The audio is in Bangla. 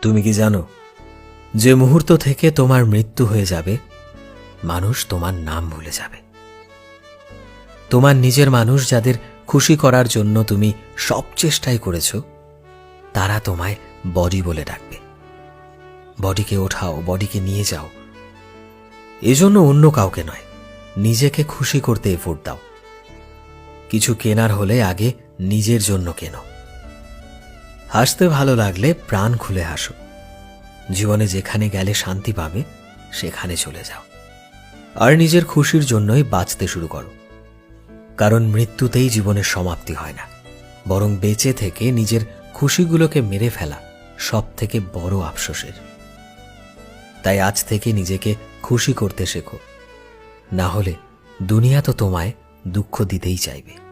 তুমি কি জানো, যে মুহূর্ত থেকে তোমার মৃত্যু হয়ে যাবে, মানুষ তোমার নাম ভুলে যাবে। তোমার নিজের মানুষ, যাদের খুশি করার জন্য তুমি সব চেষ্টাই করেছ, তারা তোমায় বডি বলে ডাকবে। বডিকে ওঠাও, বডিকে নিয়ে যাও। এজন্য অন্য কাউকে নয়, নিজেকে খুশি করতে এফোর্ট দাও। কিছু কেনার হলে আগে নিজের জন্য কেনো। হাসতে ভালো লাগলে প্রাণ খুলে হাসো। জীবনে যেখানে গেলে শান্তি পাবে, সেখানে চলে যাও। আর নিজের খুশির জন্যই বাঁচতে শুরু করো। কারণ মৃত্যুতেই জীবনের সমাপ্তি হয় না, বরং বেঁচে থেকে নিজের খুশিগুলোকে মেরে ফেলা সব থেকে বড় আফসোসের। তাই আজ থেকে নিজেকে খুশি করতে শেখো, না হলে দুনিয়া তো তোমায় দুঃখ দিতেই চাইবে।